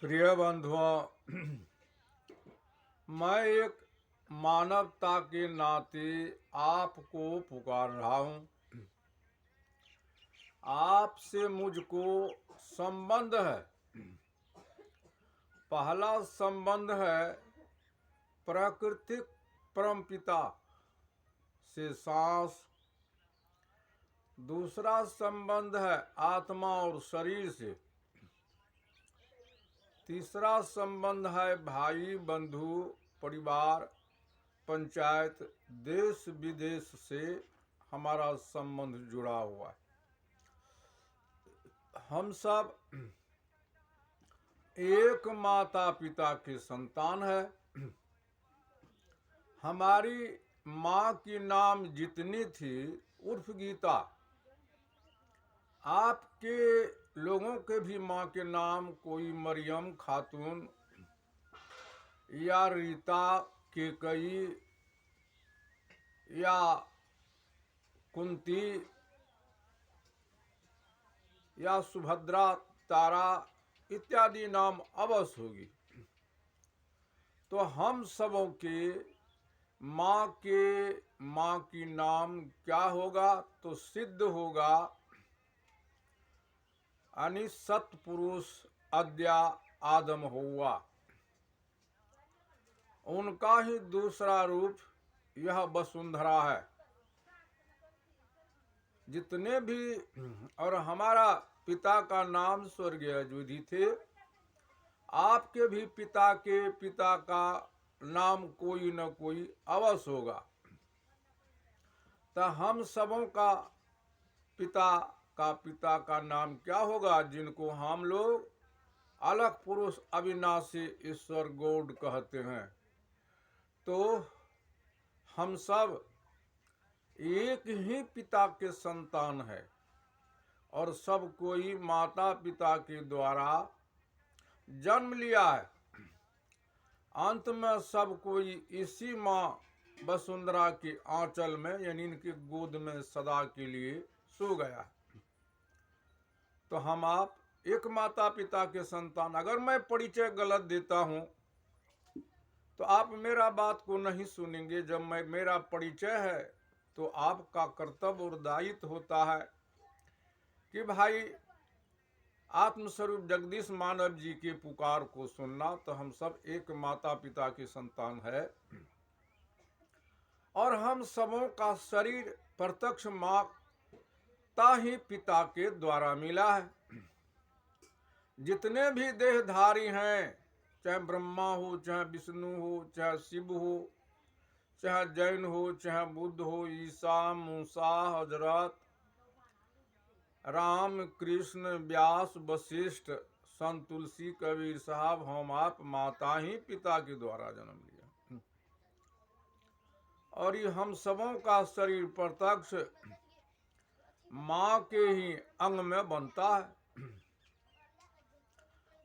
प्रिय बंधुओं, मैं एक मानवता के नाते आपको पुकार रहा हूँ। आपसे मुझको संबंध है। पहला संबंध है प्राकृतिक परमपिता से सांस। दूसरा संबंध है आत्मा और शरीर से। तीसरा संबंध है भाई बंधु परिवार पंचायत देश विदेश से हमारा संबंध जुड़ा हुआ है। हम सब एक माता पिता के संतान है। हमारी माँ की नाम जितनी थी उर्फ गीता। आपके लोगों के भी माँ के नाम कोई मरियम खातून या रीता केकई या कुंती या सुभद्रा तारा इत्यादि नाम अवश्य होगी। तो हम सबों के माँ की नाम क्या होगा? तो सिद्ध होगा यानी सत्पुरुष अद्या आदम हुआ। उनका ही दूसरा रूप यह वसुंधरा है। जितने भी और हमारा पिता का नाम स्वर्गीय अजूधी थे। आपके भी पिता के पिता का नाम कोई न कोई अवश्य होगा। तो हम सबों का पिता का नाम क्या होगा? जिनको हम लोग अलग पुरुष अविनाशी ईश्वर गॉड कहते हैं। तो हम सब एक ही पिता के संतान है और सब कोई माता पिता के द्वारा जन्म लिया है। अंत में सब कोई इसी माँ वसुंधरा के आंचल में यानी इनके गोद में सदा के लिए सो गया है। तो हम आप एक माता पिता के संतान। अगर मैं परिचय गलत देता हूँ तो आप मेरा बात को नहीं सुनेंगे। जब मेरा परिचय है तो आपका कर्तव्य और दायित्व होता है कि भाई आत्मस्वरूप जगदीश मानव जी के पुकार को सुनना। तो हम सब एक माता पिता के संतान है और हम सबों का शरीर प्रत्यक्ष माता ही पिता के द्वारा मिला है। जितने भी देहधारी हैं, चाहे ब्रह्मा हो, चाहे विष्णु हो, चाहे शिव हो, चाहे जैन हो, चाहे बुद्ध हो, ईसा मूसा हजरत राम कृष्ण व्यास वशिष्ठ संत तुलसी कबीर साहब, हम आप माता ही पिता के द्वारा जन्म लिया। और ये हम सबों का शरीर प्रत्यक्ष माँ के ही अंग में बनता है।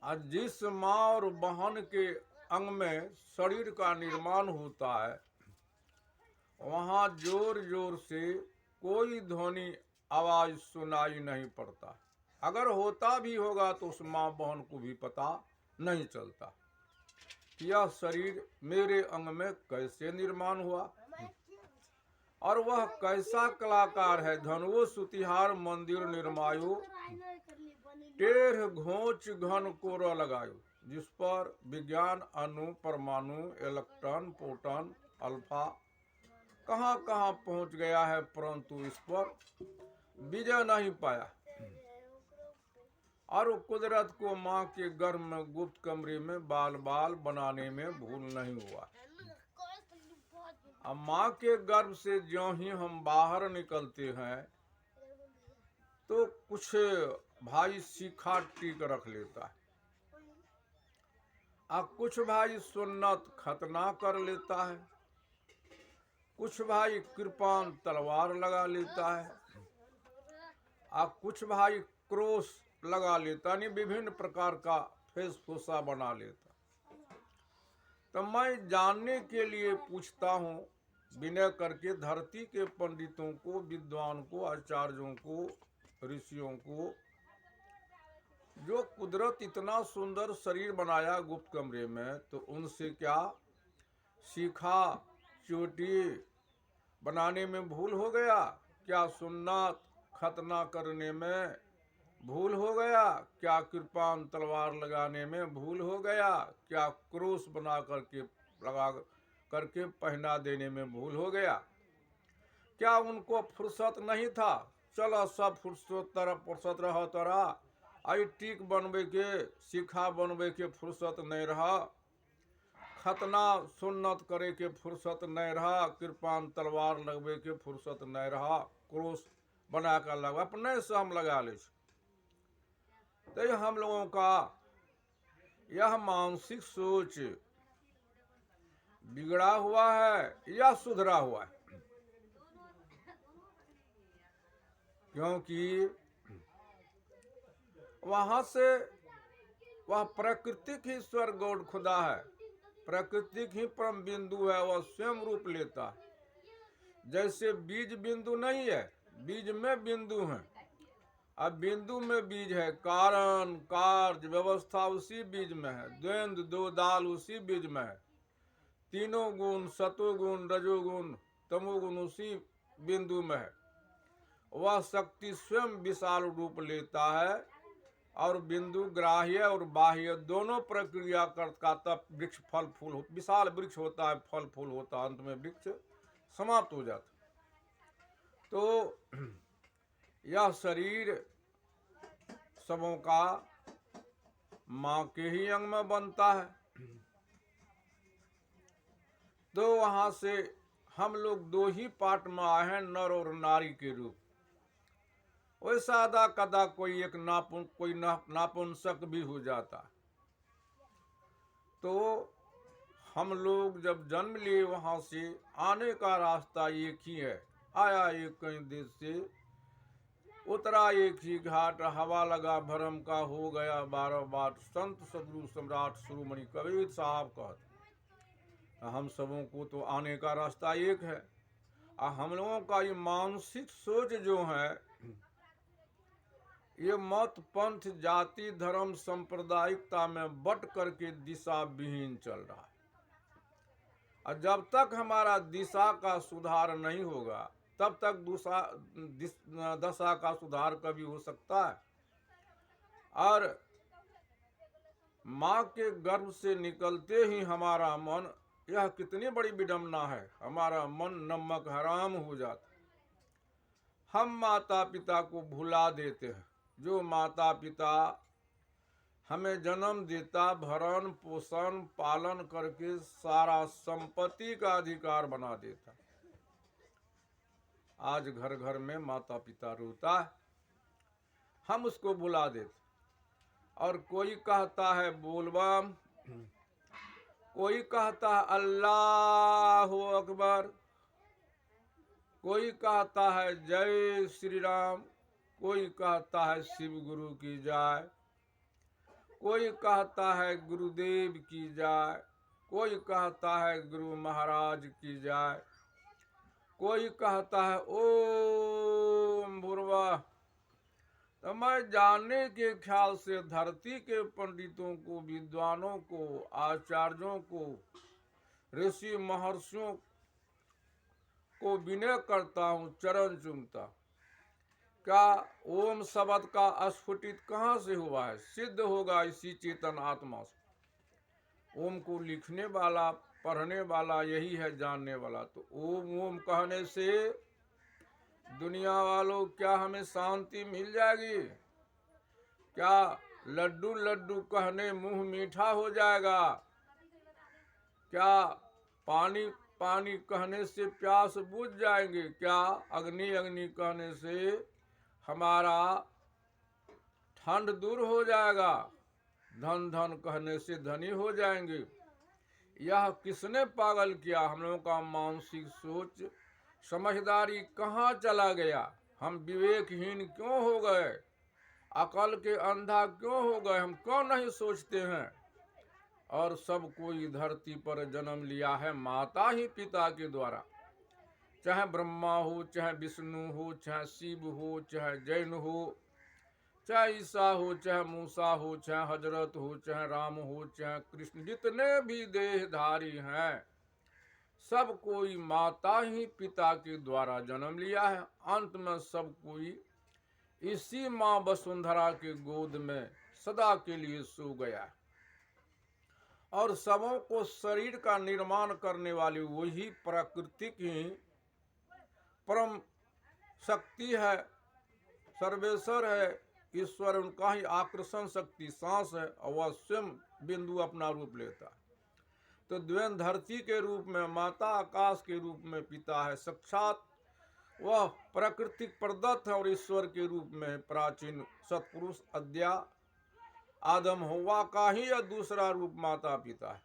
और जिस माँ और बहन के अंग में शरीर का निर्माण होता है वहाँ जोर जोर से कोई ध्वनि आवाज सुनाई नहीं पड़ता। अगर होता भी होगा तो उस माँ बहन को भी पता नहीं चलता कि यह शरीर मेरे अंग में कैसे निर्माण हुआ और वह कैसा कलाकार है। धनुओ सुतिहार मंदिर निर्मायो, टेढ़ घोंच घन कोर लगायो, जिस पर विज्ञान अणु परमाणु इलेक्ट्रॉन प्रोटॉन अल्फा कहाँ कहाँ पहुंच गया है, परंतु इस पर विजय नहीं पाया। और कुदरत को माँ के गर्भ में गुप्त कमरे में बाल बाल बनाने में भूल नहीं हुआ। अब माँ के गर्भ से ज्यों ही हम बाहर निकलते हैं तो कुछ भाई सीखा टीक रख लेता है, अब कुछ भाई सुन्नत खतना कर लेता है, कुछ भाई कृपान तलवार लगा लेता है, अब कुछ भाई क्रोस लगा लेता, यानी विभिन्न प्रकार का वेशभूषा बना लेता। तो मैं जानने के लिए पूछता हूँ विनय करके धरती के पंडितों को, विद्वान को, आचार्यों को, ऋषियों को, जो कुदरत इतना सुंदर शरीर बनाया गुप्त कमरे में, तो उनसे क्या सीखा? चोटी बनाने में भूल हो गया क्या? सुन्नत खतना करने में भूल हो गया क्या? कृपान तलवार लगाने में भूल हो गया क्या? क्रूस बना करके लगा करके पहना देने में भूल हो गया क्या? उनको फुर्सत नहीं था? चलो सब फुर्सत रह तोरा, आई टीक बनबे के सीखा बनबे के फुर्सत नहीं रहा, खतना सुन्नत करे के फुर्सत नहीं रहा, कृपान तलवार लगबे के फुर्सत नहीं रहा, क्रोस बना कर लगा, अपने से हम लगा ले। तो हम लोगों का यह मानसिक सोच बिगड़ा हुआ है या सुधरा हुआ है? क्योंकि वहां से वह प्राकृतिक ही स्वर्ग गॉड खुदा है, प्राकृतिक ही परम बिंदु है, वह स्वयं रूप लेता है। जैसे बीज बिंदु नहीं है, बीज में बिंदु है, अब बिंदु में बीज है, कारण कार्य व्यवस्था उसी बीज में है, द्वंद्व दो दाल उसी बीज में है, तीनों गुण सतोगुण रजोगुण तमोगुण उसी बिंदु में है। वह शक्ति स्वयं विशाल रूप लेता है और बिंदु ग्राह्य और बाह्य दोनों प्रक्रिया का तब वृक्ष फल फूल विशाल वृक्ष होता है, फल फूल होता है, अंत में वृक्ष समाप्त हो जाता। तो यह शरीर सबों का माँ के ही अंग में बनता है। तो वहां से हम लोग दो ही पार्ट में आए हैं, नर और नारी के रूप। वैसा आधा कदा कोई एक नापुंसक भी हो जाता। तो हम लोग जब जन्म लिए वहां से आने का रास्ता एक ही है, आया एक कहीं देश से, उतरा एक ही घाट, हवा लगा भरम का, हो गया 12 बाट, संत सदगुरु सम्राट शिरोमणि कबीर साहब कहते। हम सबों को तो आने का रास्ता एक है। हम लोगों का ये मानसिक सोच जो है, ये मत पंथ जाति धर्म सांप्रदायिकता में बट करके दिशा विहीन चल रहा है। और जब तक हमारा दिशा का सुधार नहीं होगा, तब तक दशा का सुधार कभी हो सकता है? और माँ के गर्भ से निकलते ही हमारा मन, यह कितनी बड़ी विडंबना है, हमारा मन नमक हराम हो जाता। हम माता पिता को भुला देते हैं। जो माता पिता हमें जन्म देता, भरण पोषण पालन करके सारा संपत्ति का अधिकार बना देता, आज घर घर में माता पिता रोता है, हम उसको बुला देते। और कोई कहता है बोलबम, कोई कहता है अल्लाह अकबर, कोई कहता है जय श्री राम, कोई कहता है शिव गुरु की जय, कोई कहता है गुरुदेव की जय, कोई कहता है गुरु महाराज की जय, कोई कहता है ओम भुर्वा। तो मैं जानने के ख्याल से धरती के पंडितों को, विद्वानों को, आचार्यों को, ऋषि महर्षियों को विनय करता हूँ, चरण चूमता। क्या ओम शब्द का स्फुटित कहाँ से हुआ है? सिद्ध होगा इसी चेतन आत्मा से। ओम को लिखने वाला, पढ़ने वाला यही है जानने वाला। तो ओम ओम कहने से दुनिया वालों क्या हमें शांति मिल जाएगी? क्या लड्डू लड्डू कहने मुंह मीठा हो जाएगा? क्या पानी पानी कहने से प्यास बुझ जाएंगे? क्या अग्नि अग्नि कहने से हमारा ठंड दूर हो जाएगा? धन धन कहने से धनी हो जाएंगे? यह किसने पागल किया? हम लोगों का मानसिक सोच, समझदारी कहाँ चला गया? हम विवेकहीन क्यों हो गए? अकल के अंधा क्यों हो गए? हम क्यों नहीं सोचते हैं? और सब कोई धरती पर जन्म लिया है माता ही पिता के द्वारा, चाहे ब्रह्मा हो, चाहे विष्णु हो, चाहे शिव हो, चाहे जैन हो, चाहे ईसा हो, चाहे मूसा हो, चाहे हजरत हो, चाहे राम हो, चाहे कृष्ण, जितने भी देहधारी हैं, सब कोई माता ही पिता के द्वारा जन्म लिया है। अंत में सब कोई इसी माँ वसुंधरा के गोद में सदा के लिए सो गया। और सबों को शरीर का निर्माण करने वाली वही प्राकृतिक ही परम शक्ति है, सर्वेश्वर है, ईश्वर। उनका ही आकर्षण शक्ति सांस है, और वह स्वयं बिंदु अपना रूप लेता है। तो द्वैन धरती के रूप में माता, आकाश के रूप में पिता है। साक्षात वह प्राकृतिक प्रदत्त है, और ईश्वर के रूप में प्राचीन सत्पुरुष अद्या आदम हवा का ही यह दूसरा रूप माता पिता है।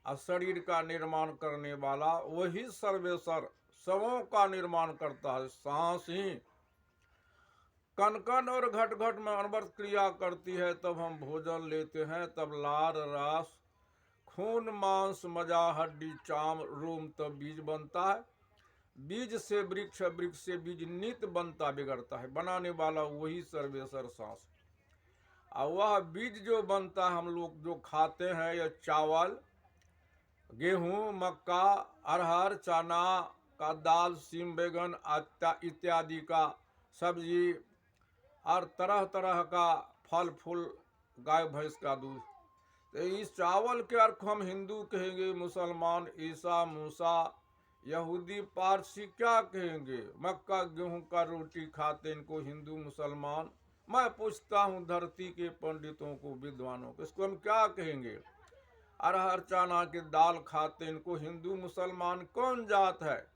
और शरीर का निर्माण करने वाला वही सर्वेश्वर सबों का निर्माण करता है। सांस ही कण कण और घट घट में अनवरत क्रिया करती है। तब हम भोजन लेते हैं, तब लार रास खून मांस मजा हड्डी चाम रोम तब बीज बनता है। बीज से वृक्ष, वृक्ष से बीज नित बनता बिगड़ता है। बनाने वाला वही सर्वेश्वर सांस। और वह बीज जो बनता है, हम लोग जो खाते हैं, या चावल, गेहूं, मक्का, अरहर, चना का दाल, सीम, बैगन इत्यादि का सब्जी, और तरह तरह का फल फूल, गाय भैंस का दूध। तो इस चावल के अर्थ हम हिंदू कहेंगे, मुसलमान, ईसा, मूसा, यहूदी, पारसी क्या कहेंगे? मक्का गेहूं का रोटी खाते, इनको हिंदू मुसलमान। मैं पूछता हूँ धरती के पंडितों को, विद्वानों को, इसको हम क्या कहेंगे? अरहर चना के दाल खाते, इनको हिंदू मुसलमान कौन जात है?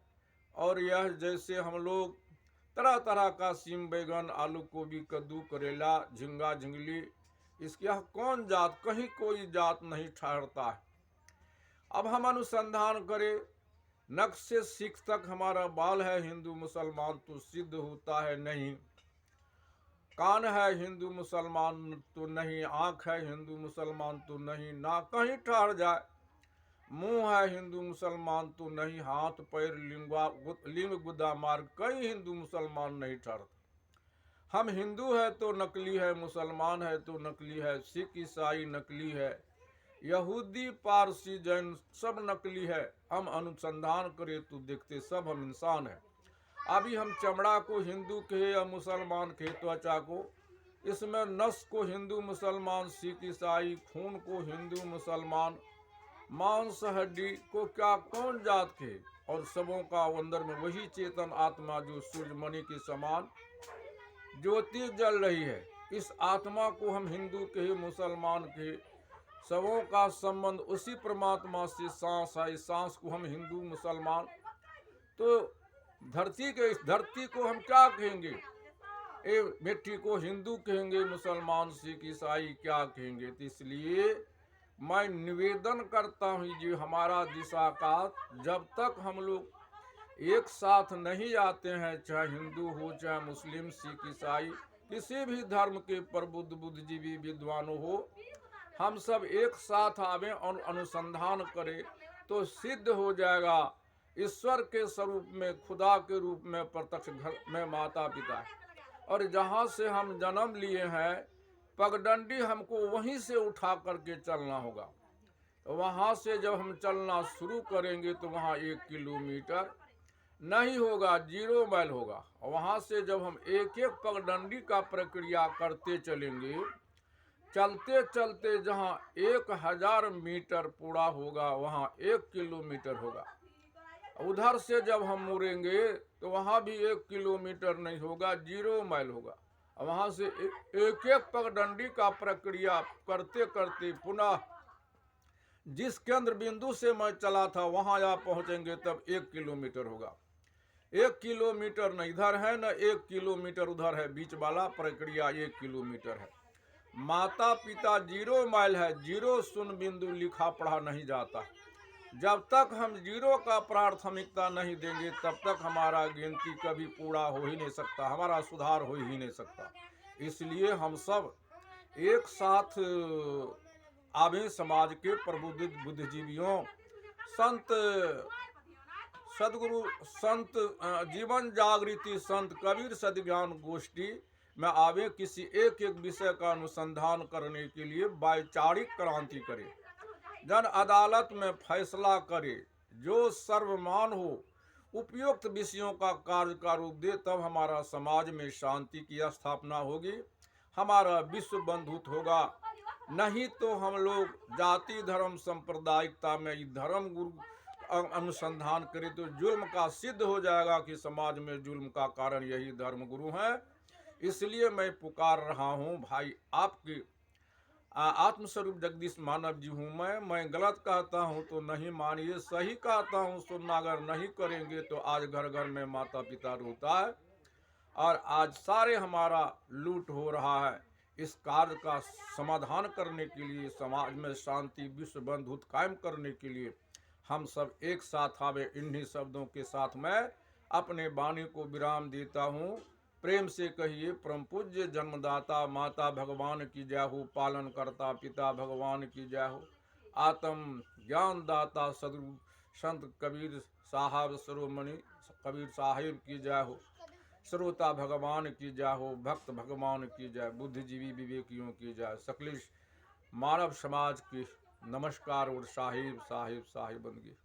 और यह जैसे हम लोग तरह तरह का सीम, बैगन, आलू, गोभी, कद्दू, करेला, झिंगा, झिंगली, इसकी यह कौन जात? कहीं कोई जात नहीं ठहरता है। अब हम अनुसंधान करें, नख से सिख तक हमारा बाल है, हिंदू मुसलमान तो सिद्ध होता है नहीं। कान है, हिंदू मुसलमान तो नहीं। आंख है, हिंदू मुसलमान तो नहीं। ना कहीं ठहर जाए। मुंह है, हिंदू मुसलमान तो नहीं। हाथ पैर लिंग गुदा मार्ग, कहीं हिंदू मुसलमान नहीं ठहरता। हम हिंदू है तो नकली है, मुसलमान है तो नकली है, सिख ईसाई नकली है, यहूदी, पारसी, जैन सब नकली है। हम अनुसंधान करें तो देखते सब हम इंसान हैं। अभी हम चमड़ा को हिंदू कहे या मुसलमान कहे, त्वचा को, इसमें नस को हिंदू मुसलमान सिख ईसाई, खून को हिंदू मुसलमान, मांस हड्डी को क्या कौन जात के? और सबों का अंदर में वही चेतन आत्मा जो सूर्यमणि के समान ज्योति जल रही है। इस आत्मा को हम हिंदू कहे, मुसलमान कहे, सबों का संबंध उसी परमात्मा से सांस है। इस सांस को हम हिंदू मुसलमान, तो धरती के, इस धरती को हम क्या कहेंगे? ए मिट्टी को हिंदू कहेंगे, मुसलमान सिख ईसाई क्या कहेंगे? तो इसलिए मैं निवेदन करता हूँ जो हमारा दिशा का, जब तक हम लोग एक साथ नहीं आते हैं, चाहे हिंदू हो, चाहे मुस्लिम, सिख, ईसाई, किसी भी धर्म के प्रबुद्ध बुद्धिजीवी विद्वानों हो, हम सब एक साथ आवें और अनुसंधान करें तो सिद्ध हो जाएगा। ईश्वर के स्वरूप में, खुदा के रूप में प्रत्यक्ष घर में माता पिता है। और जहाँ से हम जन्म लिए हैं, पगडंडी हमको वहीं से उठा करके चलना होगा। वहाँ से जब हम चलना शुरू करेंगे तो वहाँ 1 किलोमीटर नहीं होगा, 0 माइल होगा। वहाँ से जब हम एक एक पगडंडी का प्रक्रिया करते चलेंगे, चलते चलते जहाँ 1000 मीटर पूरा होगा, वहाँ 1 किलोमीटर होगा। उधर से जब हम मुड़ेंगे तो वहाँ भी 1 किलोमीटर नहीं होगा, 0 माइल होगा। वहाँ से एक एक पगडंडी का प्रक्रिया करते करते पुनः जिस केंद्र बिंदु से मैं चला था वहाँ आप पहुँचेंगे, तब 1 किलोमीटर होगा। 1 किलोमीटर न इधर है, न 1 किलोमीटर उधर है, बीच वाला प्रक्रिया 1 किलोमीटर है। माता पिता 0 माइल है, 0 शून्य बिंदु लिखा पढ़ा नहीं जाता। जब तक हम 0 का प्राथमिकता नहीं देंगे, तब तक हमारा गिनती कभी पूरा हो ही नहीं सकता, हमारा सुधार हो ही नहीं सकता। इसलिए हम सब एक साथ आवे, समाज के प्रबुद्ध बुद्धिजीवियों, संत सदगुरु, संत जीवन जागृति, संत कबीर सदज्ञान गोष्ठी, में आवे, किसी एक एक विषय का अनुसंधान करने के लिए वैचारिक क्रांति करे, जन अदालत में फैसला करे, जो सर्वमान हो, उपयुक्त विषयों का कार्य का रूप दे, तब हमारा समाज में शांति की स्थापना होगी, हमारा विश्व बंधुत्व होगा। नहीं तो हम लोग जाति धर्म सांप्रदायिकता में धर्म गुरु अनुसंधान करें तो जुल्म का सिद्ध हो जाएगा कि समाज में जुल्म का कारण यही धर्म गुरु हैं। इसलिए मैं पुकार रहा हूँ भाई, आपके आत्मस्वरूप जगदीश मानव जी हूँ मैं गलत कहता हूँ तो नहीं मानिए, सही कहता हूँ सुनना, अगर नहीं करेंगे तो आज घर घर में माता पिता रोता है और आज सारे हमारा लूट हो रहा है। इस कार्य का समाधान करने के लिए, समाज में शांति विश्व बंधुत्व कायम करने के लिए हम सब एक साथ आवे। इन्हीं शब्दों के साथ मैं अपने वाणी को विराम देता हूँ। प्रेम से कहिए, परम पूज्य जन्मदाता माता भगवान की जय हो, पालन करता पिता भगवान की जय हो, आत्म ज्ञान दाता सदगुरु संत कबीर साहब शिरोमणि कबीर साहिब की जय हो, श्रोता भगवान की जय हो, भक्त भगवान की जय, बुद्धिजीवी विवेकियों की जय, सकल मानव समाज की नमस्कार और साहिब साहिब साहिब बंदगी।